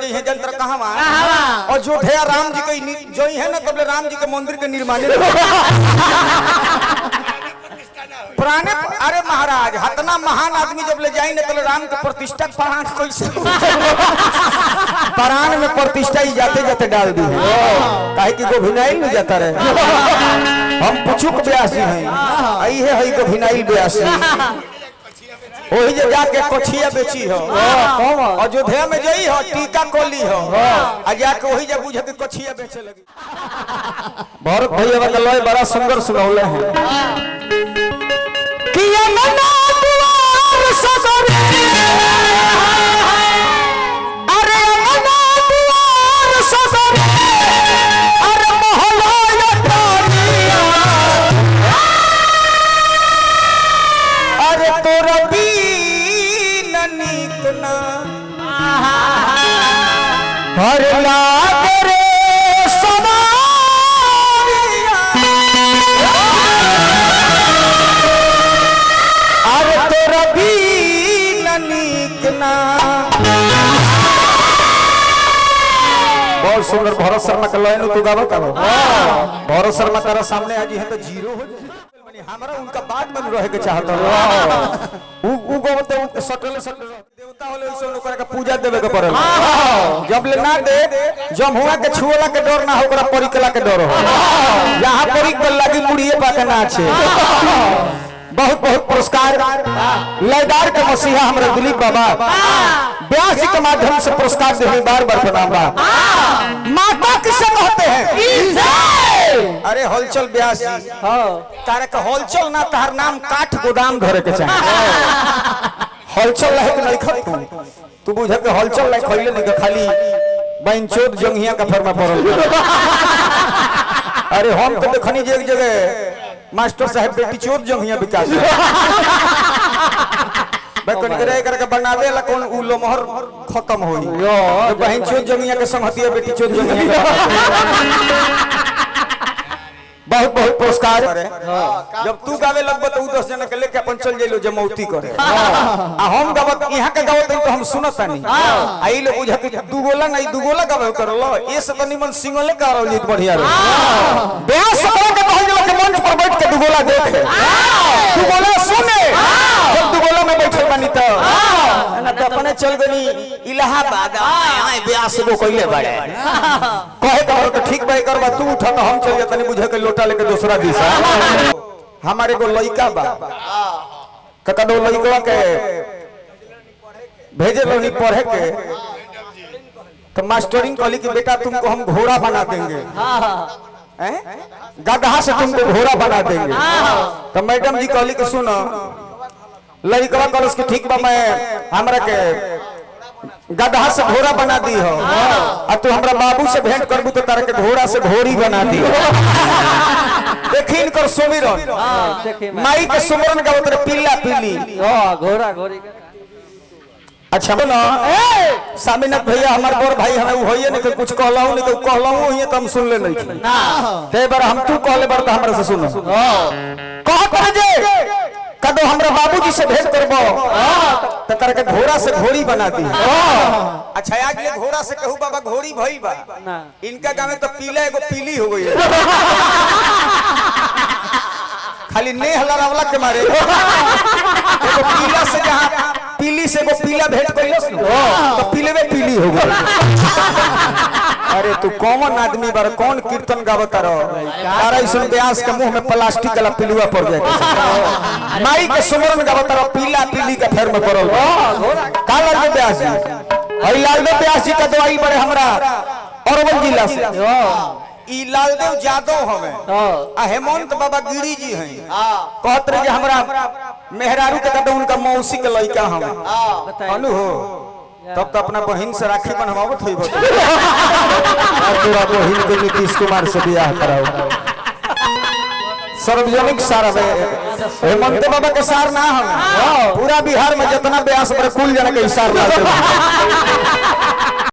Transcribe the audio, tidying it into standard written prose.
जाई है जंत्र कहां और जो ढेर राम जी के जोई है ना तबले राम जी के मंदिर के निर्माण पुराने। अरे महाराज हतना महान आदमी जब ले जाई ना तो राम के प्रतिष्ठा प्राण कैसे प्राण में प्रतिष्ठा ही जाते जाते डाल दी है काहे कि गोभिनाइल में जाता रहे। हम पुछुक ब्यासी हैं आई है गोभिनाइल ब्यासी वही जे जाके कोछिया बेची हो अयोध्या में जई हो टीका कोली हो आ जाके वही जे बुझे के कोछिया बेचे लगी। भरत भैया का लय बड़ा सुंदर सुनौले हैं कि यमुना द्वार सगरे अरे यमुना द्वार सगरे अरे मोहल्ला यटारिया अरे तोरा बीन नीक ना हर लाग रे सवारिया अरे तोरा बीन नीक ना। बहुत सुंदर भरत शर्मा का लाइन तू गावत हो। भरत शर्मा तेरा सामने आज है तो जीरो हो जाए हमारा उनका बाद में रहे के चाहता है उ गोवते सटले सटले देवता होले ओइसे ओकरा के पूजा देवे के पड़े जब ले ना दे जब हुआ के छुओला के डर ना हो ओकरा परिकला के डर हो यहां परिकल लगी मुड़िए पाके ना छे। बहुत बहुत पुरस्कार लयदार के मसीहा हमारे दिलीप बाबा व्यास जी के माध्यम से पुरस्कार देने बार बार प्रणाम बा। माता किसे कहते हैं? अरे हलचल व्यास जी तारे का हलचल ना तार नाम काठ गोदाम धरे के चाहिए हलचल रहे के नहीं खत तू बुझे के हलचल नहीं खइले नहीं खाली बैंचोद जंगिया का फरमा पड़ल। अरे हम तो देखनी जे एक जगह मास्टर साहब बेटी चोद जंगिया विकास बैकन करे करके बनावे ला कौन उ लमहर खत्म होई तो बहन चोद जंगिया के संगतिया बेटी चोद जंगिया बहुत बहुत पुरस्कार जब तू गावे लगबो तो 10 जना के लेके अपन चल जइलो जमौती करे आ हम गावत यहां के गावत तो हम सुनत नहीं आई लोग बुझत दू गोला नहीं दू गोला गावे करलो ए से तो निमन सिंगले गारो जीत बढ़िया रे ब्याह से के कहल जलो के मंच पर बैठ के दू गोला देखे दू गोला सुने जब दू गोला में बैठल बानी तो ना तो अपने चल गनी इलाहाबाद आए ब्याह से वो कइले बाड़े कहे करो तो ठीक भाई करबा तू उठा तो हम चल जतनी बुझे के लोटा लेके दूसरा दिशा हमारे को लइका बा कका दो लइका के भेजे लोनी पढ़े के तो मास्टरिंग कहली कि बेटा तुमको हम घोड़ा बना देंगे गधा से तुमको घोड़ा बना देंगे तो मैडम जी कहली कि सुनो लइका कॉलेज के ठीक बा मैं हमरा के गधा से घोड़ा बना दी हो और तू हमरा बाबू से भेंट करबू तो तारा के घोड़ा से घोड़ी बना दी देखिन कर सुमिरन माई के सुमिरन गावत रे पीला पीली घोड़ा घोड़ी अच्छा बोलो सामीनाथ भैया हमार बड़ भाई हमें होइए नहीं कुछ कहलाऊ नहीं तो कहलाऊ होइए तो हम सुन ले नहीं ते बार हम तू कहले बार तो हमरा से सुनो कह कर जे कदो हमरा बाबूजी से भेंट करबो त तारा के घोड़ा से घोड़ी बना दी। अच्छा आज ले घोड़ा से कहू बाबा घोड़ी भइल बा इनका गांव में तो पीला एगो पीली हो गई खाली ने हलरावला के मारे एगो पीला से जहां पीली से एगो पीला भेंट कइलस तो पीलेवे पीली हो गई। अरे तू कौन आदमी बार कौन कीर्तन गावत रहो तारा इसन व्यास के मुंह में प्लास्टिक वाला पिलुआ पड़ जाए माई के सुमरन गावत रहो पीला पीली का फेर में पड़ल का लाल व्यास जी हई लालदेव व्यास जी का दवाई बड़े हमरा अरवल जिला से ई लालदेव यादव हवे आ हेमंत बाबा गिरी जी हैं कहत रहे जे हमरा मेहरारू के कदम उनका मौसी के लइका हवे अनु हो तब तो अपना बहन से राखी बनवावत होई बता और तोरा बहन के नीतीश कुमार से बियाह कराओ सार्वजनिक सारा हेमंत बाबा के सार ना हम पूरा बिहार में जितना ब्यास पर कुल जना के सार ना